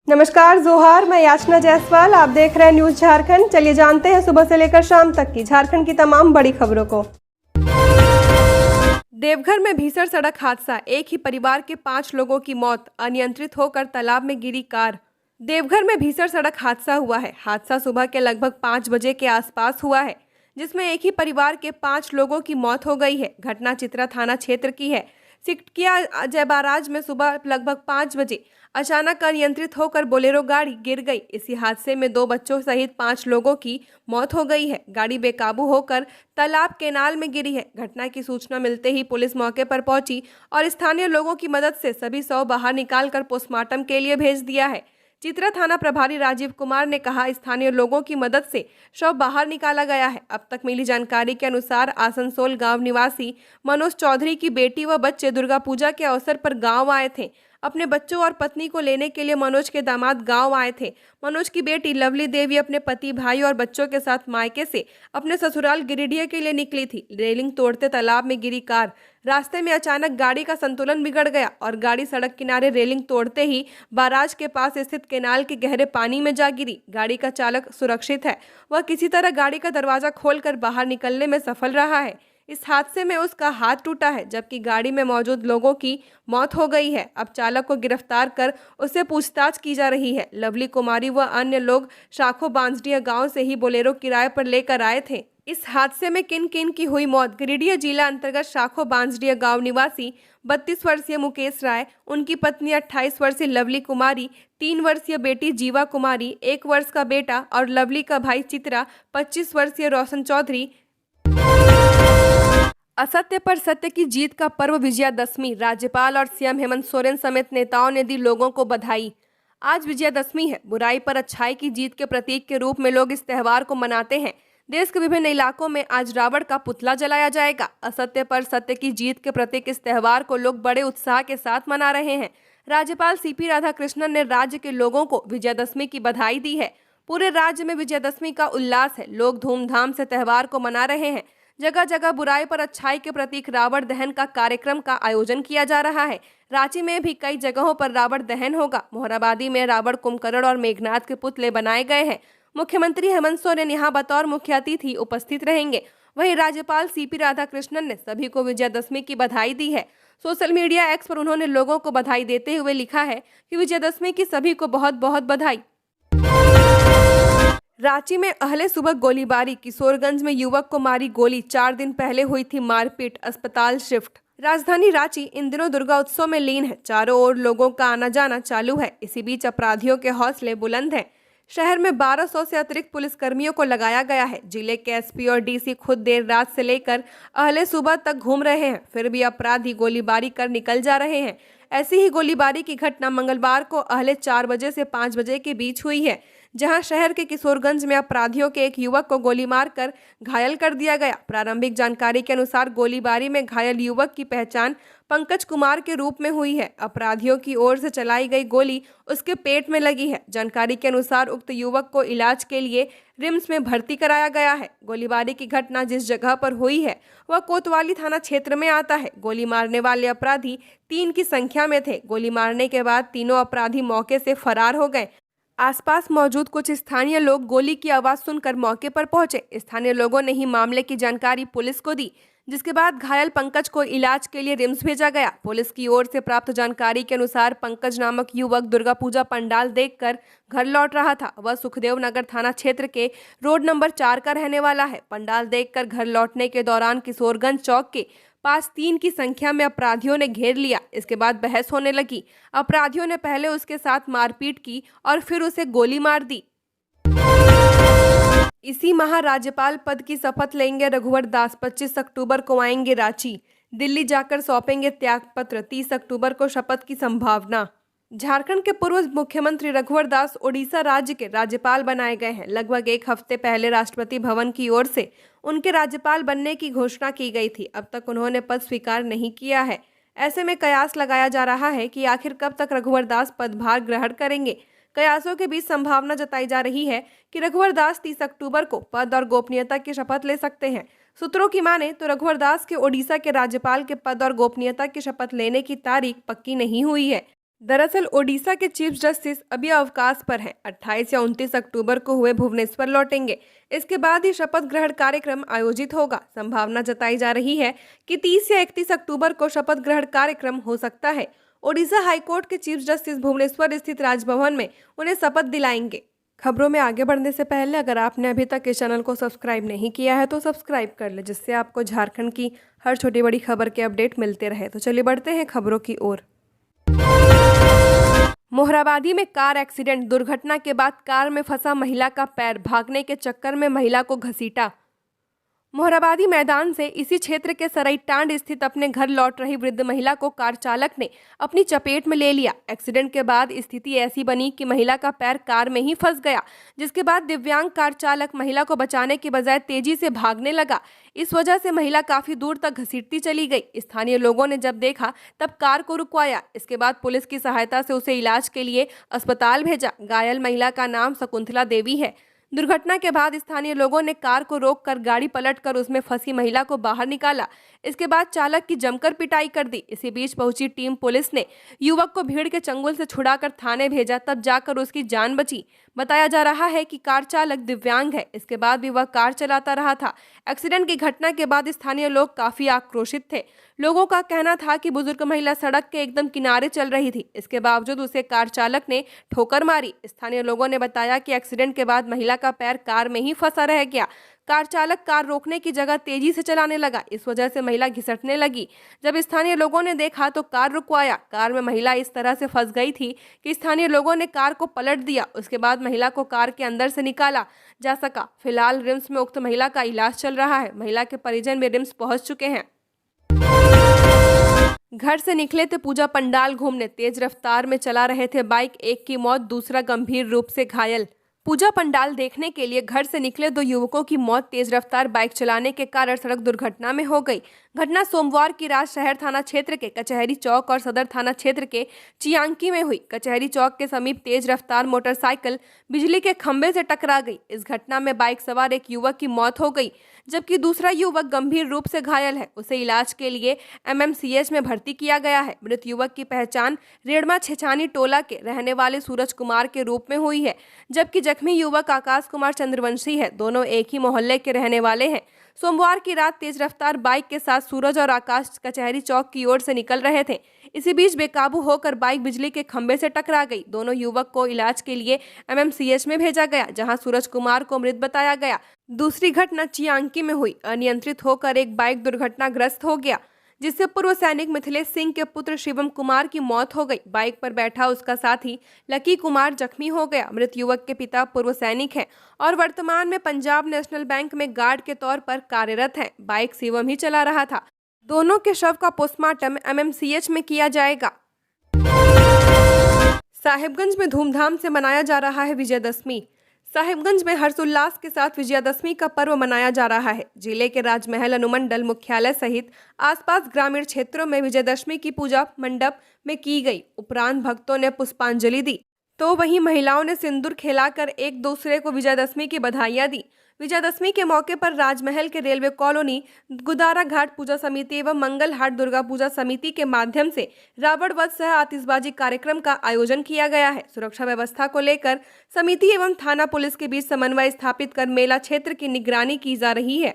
नमस्कार जोहार, मैं याचना जायसवाल। आप देख रहे हैं न्यूज झारखंड। चलिए जानते हैं सुबह से लेकर शाम तक की झारखंड की तमाम बड़ी खबरों को। देवघर में भीषण सड़क हादसा, एक ही परिवार के 5 लोगों की मौत, अनियंत्रित होकर तालाब में गिरी कार। देवघर में भीषण सड़क हादसा हुआ है। हादसा सुबह के लगभग 5 बजे के आसपास हुआ है, जिसमें एक ही परिवार के 5 लोगों की मौत हो गई है। घटना चित्रा थाना क्षेत्र की है। सिकटिया जयबाराज में सुबह लगभग 5 बजे अचानक अनियंत्रित होकर बोलेरो गाड़ी गिर गई। इसी हादसे में 2 बच्चों सहित 5 लोगों की मौत हो गई है। गाड़ी बेकाबू होकर तालाब केनाल में गिरी है। घटना की सूचना मिलते ही पुलिस मौके पर पहुंची और स्थानीय लोगों की मदद से सभी शव बाहर निकालकर पोस्टमार्टम के लिए भेज दिया है। चित्रा थाना प्रभारी राजीव कुमार ने कहा, स्थानीय लोगों की मदद से शव बाहर निकाला गया है। अब तक मिली जानकारी के अनुसार आसनसोल गांव निवासी मनोज चौधरी की बेटी व बच्चे दुर्गा पूजा के अवसर पर गांव आए थे। अपने बच्चों और पत्नी को लेने के लिए मनोज के दामाद गांव आए थे। मनोज की बेटी लवली देवी अपने पति, भाई और बच्चों के साथ मायके से अपने ससुराल गिरिडीह के लिए निकली थी। रेलिंग तोड़ते तालाब में गिरी कार। रास्ते में अचानक गाड़ी का संतुलन बिगड़ गया और गाड़ी सड़क किनारे रेलिंग तोड़ते ही बाराज के पास स्थित केनाल के गहरे पानी में जा गिरी। गाड़ी का चालक सुरक्षित है। वह किसी तरह गाड़ी का दरवाजा खोलकर बाहर निकलने में सफल रहा है। इस हादसे में उसका हाथ टूटा है, जबकि गाड़ी में मौजूद लोगों की मौत हो गई है। अब चालक को गिरफ्तार कर उससे पूछताछ की जा रही है। लवली कुमारी व अन्य लोग शाखो बांसडीह गांव से ही बोलेरो किराए पर लेकर आए थे। इस हादसे में किन किन की हुई मौत? गिरिडीह जिला अंतर्गत शाखो बांसडीह गांव निवासी 32 वर्षीय मुकेश राय, उनकी पत्नी 28 वर्षीय लवली कुमारी, 3 वर्षीय बेटी जीवा कुमारी, 1 वर्ष का बेटा और लवली का भाई चित्रा, 25 वर्षीय रोशन चौधरी। असत्य पर सत्य की जीत का पर्व विजयादशमी। राज्यपाल और सीएम हेमंत सोरेन समेत नेताओं ने दी लोगों को बधाई। आज विजयादशमी है। बुराई पर अच्छाई की जीत के प्रतीक के रूप में लोग इस त्योहार को मनाते हैं। देश के विभिन्न इलाकों में आज रावण का पुतला जलाया जाएगा। असत्य पर सत्य की जीत के प्रतीक इस त्योहार को लोग बड़े उत्साह के साथ मना रहे हैं। राज्यपाल सीपी राधाकृष्णन ने राज्य के लोगों को विजयादशमी की बधाई दी है। पूरे राज्य में विजयादशमी का उल्लास है। लोग धूमधाम से त्योहार को मना रहे हैं। जगह जगह बुराई पर अच्छाई के प्रतीक रावण दहन का कार्यक्रम का आयोजन किया जा रहा है। रांची में भी कई जगहों पर रावण दहन होगा। मोहराबादी में रावण, कुंभकर्ण और मेघनाथ के पुतले बनाए गए हैं। मुख्यमंत्री हेमंत सोरेन यहां बतौर मुख्य अतिथि उपस्थित रहेंगे। वहीं राज्यपाल सीपी राधाकृष्णन ने सभी को विजयादशमी की बधाई दी है। सोशल मीडिया एक्स पर उन्होंने लोगों को बधाई देते हुए लिखा है कि विजयादशमी की सभी को बहुत बहुत बधाई। रांची में अहले सुबह गोलीबारी, किशोरगंज में युवक को मारी गोली, 4 दिन पहले हुई थी मारपीट, अस्पताल शिफ्ट। राजधानी रांची इन दिनों दुर्गा उत्सव में लीन है। चारों ओर लोगों का आना जाना चालू है। इसी बीच अपराधियों के हौसले बुलंद हैं। शहर में 1200 से अतिरिक्त पुलिसकर्मियों को लगाया गया है। जिले के एसपी और डीसी खुद देर रात से लेकर अहले सुबह तक घूम रहे हैं, फिर भी अपराधी गोलीबारी कर निकल जा रहे हैं। ऐसी ही गोलीबारी की घटना मंगलवार को अहले 4 बजे से 5 बजे के बीच हुई है, जहां शहर के किशोरगंज में अपराधियों के एक युवक को गोली मारकर घायल कर दिया गया। प्रारंभिक जानकारी के अनुसार गोलीबारी में घायल युवक की पहचान पंकज कुमार के रूप में हुई है। अपराधियों की ओर से चलाई गई गोली उसके पेट में लगी है। जानकारी के अनुसार उक्त युवक को इलाज के लिए रिम्स में भर्ती कराया गया है। गोलीबारी की घटना जिस जगह पर हुई है वह कोतवाली थाना क्षेत्र में आता है। गोली मारने वाले अपराधी 3 की संख्या में थे। गोली मारने के बाद तीनों अपराधी मौके से फरार हो गए। आसपास मौजूद कुछ स्थानीय लोग गोली की आवाज सुनकर मौके पर पहुंचे। स्थानीय लोगों ने ही मामले की जानकारी पुलिस को दी, जिसके बाद घायल पंकज को इलाज के लिए रिम्स भेजा गया। पुलिस की ओर से प्राप्त जानकारी के अनुसार पंकज नामक युवक दुर्गा पूजा पंडाल देखकर घर लौट रहा था। वह सुखदेव नगर थाना क्षेत्र के रोड नंबर 4 का रहने वाला है। पंडाल देखकर घर लौटने के दौरान किशोरगंज चौक के पास 3 की संख्या में अपराधियों ने घेर लिया। इसके बाद बहस होने लगी। अपराधियों ने पहले उसके साथ मारपीट की और फिर उसे गोली मार दी। इसी माह राज्यपाल पद की शपथ लेंगे रघुवर दास। 25 अक्टूबर को आएंगे रांची। दिल्ली जाकर सौंपेंगे त्यागपत्र। 30 अक्टूबर को शपथ की संभावना। झारखंड के पूर्व मुख्यमंत्री रघुवर दास ओडिशा राज्य के राज्यपाल बनाए गए हैं। लगभग 1 हफ्ते पहले राष्ट्रपति भवन की ओर से उनके राज्यपाल बनने की घोषणा की गई थी। अब तक उन्होंने पद स्वीकार नहीं किया है। ऐसे में कयास लगाया जा रहा है कि आखिर कब तक रघुवर दास पदभार ग्रहण करेंगे। कयासों के बीच संभावना जताई जा रही है कि रघुवर दास 30 अक्टूबर को पद और गोपनीयता की शपथ ले सकते हैं। सूत्रों की माने तो रघुवर दास के ओडिशा के राज्यपाल के पद और गोपनीयता की शपथ लेने की तारीख पक्की नहीं हुई है। दरअसल ओडिशा के चीफ जस्टिस अभी अवकाश पर हैं। 28 या 29 अक्टूबर को हुए भुवनेश्वर लौटेंगे। इसके बाद ही शपथ ग्रहण कार्यक्रम आयोजित होगा। संभावना जताई जा रही है कि 30 या 31 अक्टूबर को शपथ ग्रहण कार्यक्रम हो सकता है। ओडिशा हाईकोर्ट के चीफ जस्टिस भुवनेश्वर स्थित राजभवन में उन्हें शपथ दिलाएंगे। खबरों में आगे बढ़ने से पहले अगर आपने अभी तक इस चैनल को सब्सक्राइब नहीं किया है तो सब्सक्राइब कर ले, जिससे आपको झारखंड की हर छोटी बड़ी खबर के अपडेट मिलते रहे। तो चलिए बढ़ते हैं खबरों की ओर। मोहराबादी में कार एक्सीडेंट। दुर्घटना के बाद कार में फंसा महिला का पैर, भागने के चक्कर में महिला को घसीटा। मोहराबादी मैदान से इसी क्षेत्र के सरईटांड स्थित अपने घर लौट रही वृद्ध महिला को कार चालक ने अपनी चपेट में ले लिया। एक्सीडेंट के बाद स्थिति ऐसी बनी कि महिला का पैर कार में ही फंस गया, जिसके बाद दिव्यांग कार चालक महिला को बचाने के बजाय तेजी से भागने लगा। इस वजह से महिला काफी दूर तक घसीटती चली गई। स्थानीय लोगों ने जब देखा तब कार को रुकवाया। इसके बाद पुलिस की सहायता से उसे इलाज के लिए अस्पताल भेजा। घायल महिला का नाम शकुंतला देवी है। दुर्घटना के बाद स्थानीय लोगों ने कार को रोककर गाड़ी पलटकर उसमें फंसी महिला को बाहर निकाला। इसके बाद चालक की जमकर पिटाई कर दी। इसी बीच पहुंची टीम पुलिस ने युवक को भीड़ के चंगुल से छुड़ाकर थाने भेजा, तब जाकर उसकी जान बची। बताया जा रहा है कि कार चालक दिव्यांग है। इसके बाद भी वह कार चलाता रहा था। एक्सीडेंट की घटना के बाद स्थानीय लोग काफी आक्रोशित थे। लोगों का कहना था कि बुजुर्ग महिला सड़क के एकदम किनारे चल रही थी, इसके बावजूद उसे कार चालक ने ठोकर मारी। स्थानीय लोगों ने बताया कि एक्सीडेंट के बाद महिला का पैर कार में ही फंसा रह गया। कार चालक कार रोकने की जगह तेजी से चलाने लगा। इस वजह से महिला घिसटने लगी। जब स्थानीय लोगों ने देखा तो कार रुकवाया। कार में महिला इस तरह से फंस गई थी कि स्थानीय लोगों ने कार को पलट दिया। उसके बाद महिला को कार के अंदर से निकाला जा सका। फिलहाल रिम्स में उक्त महिला का इलाज चल रहा है। महिला के परिजन भी रिम्स पहुंच चुके हैं। घर से निकले थे पूजा पंडाल घूमने, तेज रफ्तार में चला रहे थे बाइक, एक की मौत, दूसरा गंभीर रूप से घायल। पूजा पंडाल देखने के लिए घर से निकले दो युवकों की मौत तेज रफ्तार बाइक चलाने के कारण सड़क दुर्घटना में हो गई। घटना सोमवार की रात शहर थाना क्षेत्र के कचहरी चौक और सदर थाना क्षेत्र के चियांकी में हुई। कचहरी चौक के समीप तेज रफ्तार मोटरसाइकिल बिजली के खंभे से टकरा गई। इस घटना में बाइक सवार एक युवक की मौत हो गई, जबकि दूसरा युवक गंभीर रूप से घायल है। उसे इलाज के लिए एमएमसीएच में भर्ती किया गया है। मृत युवक की पहचान रेड़मा छेछानी टोला के रहने वाले सूरज कुमार के रूप में हुई है, जबकि जख्मी युवक आकाश कुमार चंद्रवंशी है। दोनों एक ही मोहल्ले के रहने वाले हैं। सोमवार की रात तेज रफ्तार बाइक के साथ सूरज और आकाश कचहरी चौक की ओर से निकल रहे थे। इसी बीच बेकाबू होकर बाइक बिजली के खंभे से टकरा गई। दोनों युवक को इलाज के लिए एमएमसीएच में भेजा गया, जहां सूरज कुमार को मृत बताया गया। दूसरी घटना चियांकी में हुई। अनियंत्रित होकर एक बाइक दुर्घटनाग्रस्त हो गया, जिससे पूर्व सैनिक मिथिलेश सिंह के पुत्र शिवम कुमार की मौत हो गई। बाइक पर बैठा उसका साथी लकी कुमार जख्मी हो गया। मृत युवक के पिता पूर्व सैनिक हैं और वर्तमान में पंजाब नेशनल बैंक में गार्ड के तौर पर कार्यरत हैं। बाइक शिवम ही चला रहा था। दोनों के शव का पोस्टमार्टम एमएमसीएच में किया जाएगा। साहिबगंज में धूमधाम से मनाया जा रहा है विजयदशमी। साहिबगंज में हर्षोल्लास के साथ विजयादशमी का पर्व मनाया जा रहा है। जिले के राजमहल अनुमंडल मुख्यालय सहित आसपास ग्रामीण क्षेत्रों में विजयदशमी की पूजा मंडप में की गई। उपरांत भक्तों ने पुष्पांजलि दी, तो वहीं महिलाओं ने सिंदूर खिलाकर एक दूसरे को विजयदशमी की बधाइयां दी। विजयदशमी के मौके पर राजमहल के रेलवे कॉलोनी, गुदारा घाट पूजा समिति एवं मंगल हाट दुर्गा पूजा समिति के माध्यम से रावण वध सह आतिशबाजी कार्यक्रम का आयोजन किया गया है। सुरक्षा व्यवस्था को लेकर समिति एवं थाना पुलिस के बीच समन्वय स्थापित कर मेला क्षेत्र की निगरानी की जा रही है।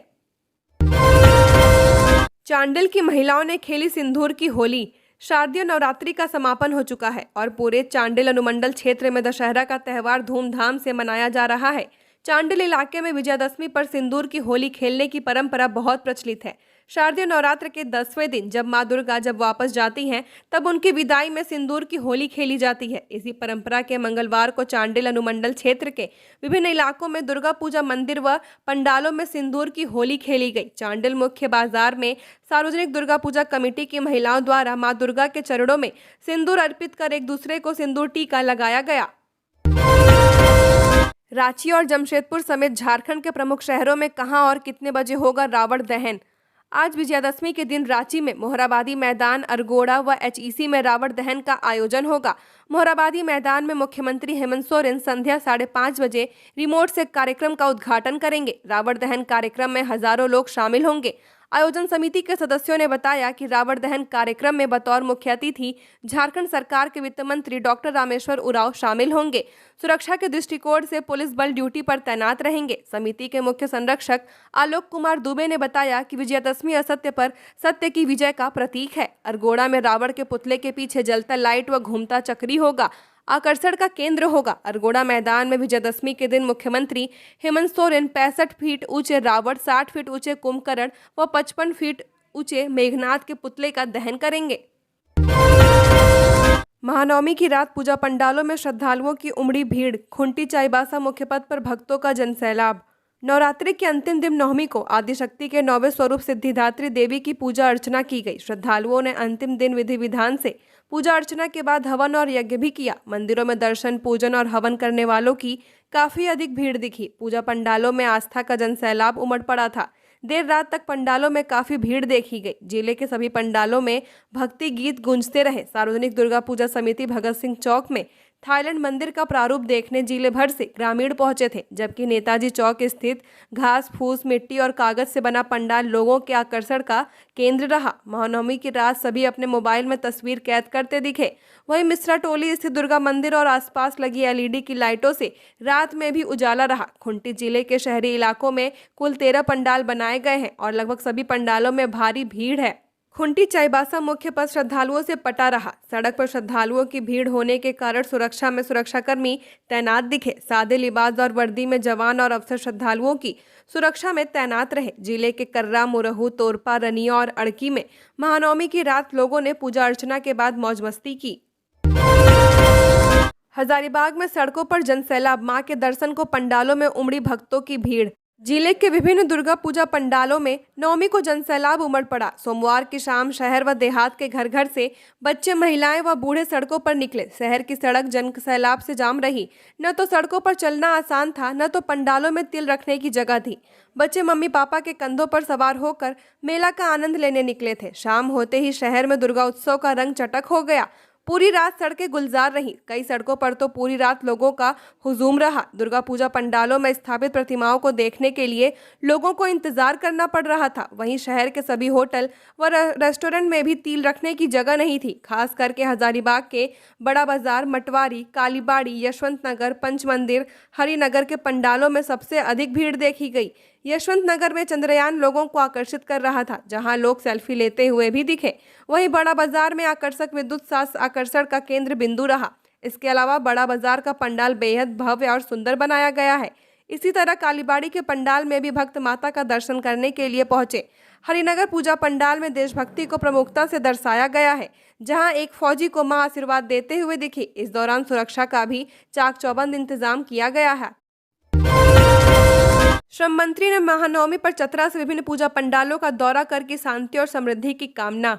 चांडिल की महिलाओं ने खेली सिंदूर की होली। शारदीय नवरात्रि का समापन हो चुका है और पूरे चांडिल अनुमंडल क्षेत्र में दशहरा का त्यौहार धूमधाम से मनाया जा रहा है। चांडिल इलाके में विजयादशमी पर सिंदूर की होली खेलने की परंपरा बहुत प्रचलित है। शारदीय नवरात्र के 10वें दिन जब मां दुर्गा जब वापस जाती हैं, तब उनकी विदाई में सिंदूर की होली खेली जाती है। इसी परंपरा के मंगलवार को चांडिल अनुमंडल क्षेत्र के विभिन्न इलाकों में दुर्गा पूजा मंदिर व पंडालों में सिंदूर की होली खेली गई। चांडिल मुख्य बाजार में सार्वजनिक दुर्गा पूजा कमेटी की महिलाओं द्वारा मां दुर्गा के चरणों में सिंदूर अर्पित कर एक दूसरे को सिंदूर टीका लगाया गया। रांची और जमशेदपुर समेत झारखंड के प्रमुख शहरों में कहां और कितने बजे होगा रावण दहन। आज विजयादशमी के दिन रांची में मोहराबादी मैदान, अरगोड़ा व एचईसी में रावण दहन का आयोजन होगा। मोहराबादी मैदान में मुख्यमंत्री हेमंत सोरेन संध्या 5:30 बजे रिमोट से कार्यक्रम का उद्घाटन करेंगे। रावण दहन कार्यक्रम में हजारों लोग शामिल होंगे। आयोजन समिति के सदस्यों ने बताया कि रावण दहन कार्यक्रम में बतौर मुख्य अतिथि झारखंड सरकार के वित्त मंत्री डॉक्टर रामेश्वर उरांव शामिल होंगे। सुरक्षा के दृष्टिकोण से पुलिस बल ड्यूटी पर तैनात रहेंगे। समिति के मुख्य संरक्षक आलोक कुमार दुबे ने बताया कि विजयादशमी असत्य पर सत्य की विजय का प्रतीक है। अरगोड़ा में रावण के पुतले के पीछे जलता लाइट व घूमता चक्री होगा, आकर्षण का केंद्र होगा। अरगोड़ा मैदान में विजयादशमी के दिन मुख्यमंत्री हेमंत सोरेन 65 फीट ऊंचे रावण, 60 फीट ऊंचे कुंभकर्ण व 55 फीट ऊंचे मेघनाथ के पुतले का दहन करेंगे। महानवमी की रात पूजा पंडालों में श्रद्धालुओं की उमड़ी भीड़। खुंटी चाईबासा मुख्य पथ पर भक्तों का जनसैलाब। नवरात्रि के अंतिम दिन नवमी को आदिशक्ति के 9वें स्वरूप सिद्धिदात्री देवी की पूजा अर्चना की गई। श्रद्धालुओं ने अंतिम दिन विधि विधान से पूजा अर्चना के बाद हवन और यज्ञ भी किया। मंदिरों में दर्शन, पूजन और हवन करने वालों की काफी अधिक भीड़ दिखी। पूजा पंडालों में आस्था का जनसैलाब उमड़ पड़ा था। देर रात तक पंडालों में काफी भीड़ देखी गई। जिले के सभी पंडालों में भक्ति गीत गूंजते रहे। सार्वजनिक दुर्गा पूजा समिति भगत सिंह चौक में थाईलैंड मंदिर का प्रारूप देखने जिले भर से ग्रामीण पहुंचे थे, जबकि नेताजी चौक स्थित घास फूस, मिट्टी और कागज से बना पंडाल लोगों के आकर्षण का केंद्र रहा। महानवमी की रात सभी अपने मोबाइल में तस्वीर कैद करते दिखे। वहीं मिश्रा टोली स्थित दुर्गा मंदिर और आसपास लगी एलईडी की लाइटों से रात में भी उजाला रहा। खुंटी जिले के शहरी इलाकों में कुल 13 पंडाल बनाए गए हैं और लगभग सभी पंडालों में भारी भीड़ है। खुंटी चाईबासा मुख्य पथ श्रद्धालुओं से पटा रहा। सड़क पर श्रद्धालुओं की भीड़ होने के कारण सुरक्षा में सुरक्षाकर्मी तैनात दिखे। सादे लिबास और वर्दी में जवान और अफसर श्रद्धालुओं की सुरक्षा में तैनात रहे। जिले के कर्रा, मुरहू, तोरपा, रनिया और अड़की में महानवमी की रात लोगों ने पूजा अर्चना के बाद मौज मस्ती की। हजारीबाग में सड़कों पर जनसैलाब। मां के दर्शन को पंडालों में उमड़ी भक्तों की भीड़। जिले के विभिन्न दुर्गा पूजा पंडालों में नवमी को जनसैलाब उमड़ पड़ा। सोमवार की शाम शहर व देहात के घर घर से बच्चे, महिलाएं व बूढ़े सड़कों पर निकले। शहर की सड़क जनसैलाब से जाम रही। न तो सड़कों पर चलना आसान था, न तो पंडालों में तिल रखने की जगह थी। बच्चे मम्मी पापा के कंधों पर सवार होकर मेला का आनंद लेने निकले थे। शाम होते ही शहर में दुर्गा उत्सव का रंग चटक हो गया। पूरी रात सड़कें गुलजार रहीं। कई सड़कों पर तो पूरी रात लोगों का हुजूम रहा। दुर्गा पूजा पंडालों में स्थापित प्रतिमाओं को देखने के लिए लोगों को इंतजार करना पड़ रहा था। वहीं शहर के सभी होटल व रेस्टोरेंट में भी तिल रखने की जगह नहीं थी। खास करके हजारीबाग के बड़ा बाजार, मटवारी, कालीबाड़ी, यशवंत नगर, पंचमंदिर, हरिनगर के पंडालों में सबसे अधिक भीड़ देखी गई। यशवंत नगर में चंद्रयान लोगों को आकर्षित कर रहा था, जहां लोग सेल्फी लेते हुए भी दिखे। वहीं बड़ा बाजार में आकर्षक विद्युत साज आकर्षण का केंद्र बिंदु रहा। इसके अलावा बड़ा बाजार का पंडाल बेहद भव्य और सुंदर बनाया गया है। इसी तरह कालीबाड़ी के पंडाल में भी भक्त माता का दर्शन करने के लिए पहुंचे। हरिनगर पूजा पंडाल में देशभक्ति को प्रमुखता से दर्शाया गया है, जहां एक फौजी को मां आशीर्वाद देते हुए दिखी। इस दौरान सुरक्षा का भी चाक चौबंद इंतजाम किया गया है। श्रम मंत्री ने महानवमी पर चतरा से विभिन्न पूजा पंडालों का दौरा करके शांति और समृद्धि की कामना।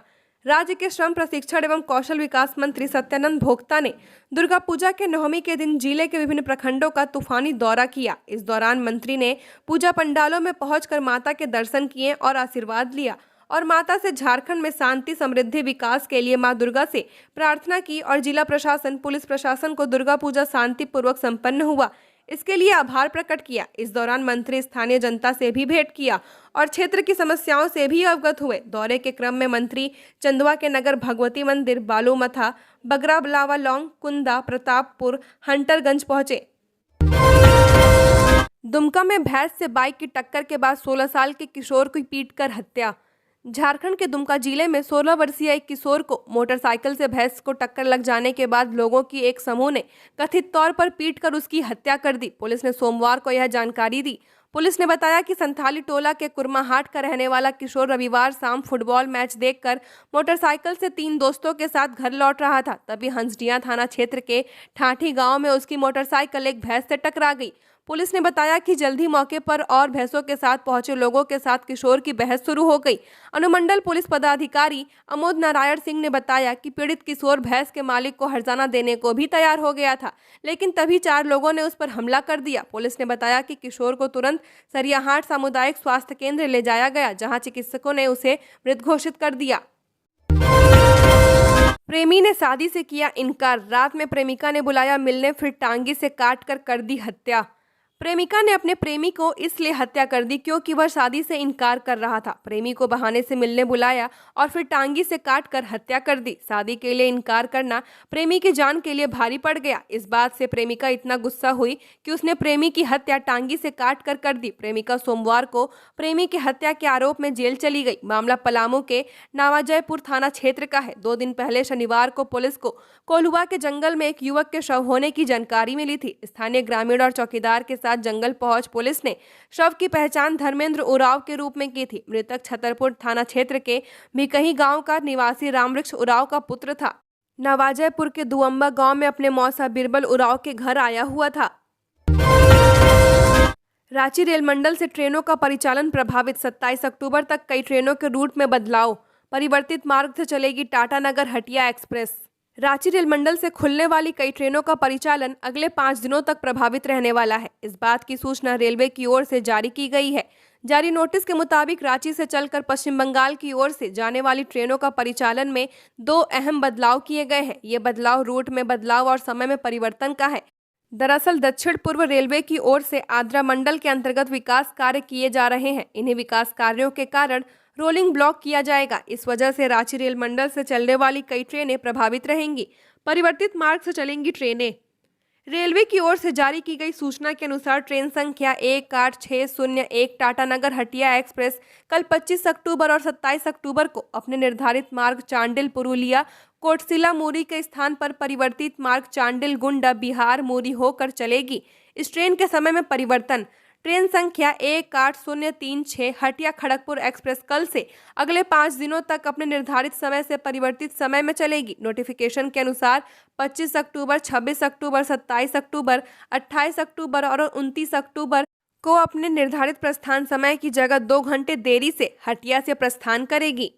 राज्य के श्रम, प्रशिक्षण एवं कौशल विकास मंत्री सत्यानंद भोक्ता ने दुर्गा पूजा के नवमी के दिन जिले के विभिन्न प्रखंडों का तूफानी दौरा किया। इस दौरान मंत्री ने पूजा पंडालों में पहुंचकर माता के दर्शन किए और आशीर्वाद लिया और माता से झारखंड में शांति, समृद्धि, विकास के लिए मां दुर्गा से प्रार्थना की और जिला प्रशासन, पुलिस प्रशासन को दुर्गा पूजा शांतिपूर्वक संपन्न हुआ इसके लिए आभार प्रकट किया। इस दौरान मंत्री स्थानीय जनता से भी भेंट किया और क्षेत्र की समस्याओं से भी अवगत हुए। दौरे के क्रम में मंत्री चंदवा के नगर भगवती मंदिर, बालूमथा, बगरा लावालौंग, कुंदा, प्रतापपुर, हंटरगंज पहुंचे। दुमका में भैंस से बाइक की टक्कर के बाद 16 साल के किशोर की पीटकर हत्या। झारखंड के दुमका जिले में 16 वर्षीय एक किशोर को मोटरसाइकिल से भैंस को टक्कर लग जाने के बाद लोगों की एक समूह ने कथित तौर पर पीटकर उसकी हत्या कर दी। पुलिस ने सोमवार को यह जानकारी दी। पुलिस ने बताया कि संथाली टोला के कुरमाहाट का रहने वाला किशोर रविवार शाम फुटबॉल मैच देखकर मोटरसाइकिल से 3 दोस्तों के साथ घर लौट रहा था। तभी हंसडिया थाना क्षेत्र के ठाठी गांव में उसकी मोटरसाइकिल एक भैंस से टकरा गई। पुलिस ने बताया कि जल्द ही मौके पर और भैंसों के साथ पहुंचे लोगों के साथ किशोर की बहस शुरू हो गई। अनुमंडल पुलिस पदाधिकारी अमोद नारायण सिंह ने बताया कि पीड़ित किशोर भैंस के मालिक को हर्जाना देने को भी तैयार हो गया था, लेकिन तभी 4 लोगों ने उस पर हमला कर दिया। पुलिस ने बताया कि किशोर को तुरंत सरियाहाट सामुदायिक स्वास्थ्य केंद्र ले जाया गया, जहाँ चिकित्सकों ने उसे मृत घोषित कर दिया। प्रेमी ने शादी से किया इनकार। रात में प्रेमिका ने बुलाया मिलने, फिर टांगी से काट कर दी हत्या। प्रेमिका ने अपने प्रेमी को इसलिए हत्या कर दी क्योंकि वह शादी से इनकार कर रहा था। प्रेमी को बहाने से मिलने बुलाया और फिर टांगी से काट कर हत्या कर दी। शादी के लिए इनकार करना प्रेमी की जान के लिए भारी पड़ गया। इस बात से प्रेमिका इतना गुस्सा हुई कि उसने प्रेमी की हत्या टांगी से काट कर दी। प्रेमिका सोमवार को प्रेमी की हत्या के आरोप में जेल चली गई। मामला पलामू के नवाजयपुर थाना क्षेत्र का है। 2 दिन पहले शनिवार को पुलिस को कोल्हुआ के जंगल में एक युवक के शव होने की जानकारी मिली थी। स्थानीय ग्रामीण और चौकीदार के साथ जंगल पहुंच पुलिस ने शव की पहचान धर्मेंद्र उरांव के रूप में की थी। मृतक छतरपुर थाना क्षेत्र के भिकही गांव का निवासी रामवृक्ष उरांव का पुत्र था। नवाजयपुर के दुअम्बा गांव में अपने मौसा बिरबल उरांव के घर आया हुआ था। रांची रेल मंडल से ट्रेनों का परिचालन प्रभावित। 27 अक्टूबर तक कई ट्रेनों के रूट में बदलाव। परिवर्तित मार्ग से चलेगी टाटानगर हटिया एक्सप्रेस। रांची रेल मंडल से खुलने वाली कई ट्रेनों का परिचालन अगले 5 दिनों तक प्रभावित रहने वाला है। इस बात की सूचना रेलवे की ओर से जारी की गई है। जारी नोटिस के मुताबिक रांची से चलकर पश्चिम बंगाल की ओर से जाने वाली ट्रेनों का परिचालन में 2 अहम बदलाव किए गए हैं। ये बदलाव रूट में बदलाव और समय में परिवर्तन का है। दरअसल दक्षिण पूर्व रेलवे की ओर से आद्रा मंडल के अंतर्गत विकास कार्य किए जा रहे हैं। इन्हीं विकास कार्यों के कारण रोलिंग ब्लॉक किया जाएगा। इस वजह से रांची रेल मंडल से चलने वाली कई ट्रेनें प्रभावित रहेंगी। परिवर्तित मार्ग से चलेंगी ट्रेनें। रेलवे की ओर से जारी की गई सूचना के अनुसार ट्रेन संख्या 18601 टाटानगर हटिया एक्सप्रेस कल 25 अक्टूबर और 27 अक्टूबर को अपने निर्धारित मार्ग चांडिल पुरुलिया कोटसिला मूरी के स्थान पर परिवर्तित मार्ग चांडिल गुंडा बिहार मूरी होकर चलेगी। इस ट्रेन के समय में परिवर्तन। ट्रेन संख्या 18036 हटिया खड़गपुर एक्सप्रेस कल से अगले 5 दिनों तक अपने निर्धारित समय से परिवर्तित समय में चलेगी। नोटिफिकेशन के अनुसार 25 अक्टूबर, 26 अक्टूबर, 27 अक्टूबर, 28 अक्टूबर और 29 अक्टूबर को अपने निर्धारित प्रस्थान समय की जगह 2 घंटे देरी से हटिया से प्रस्थान करेगी।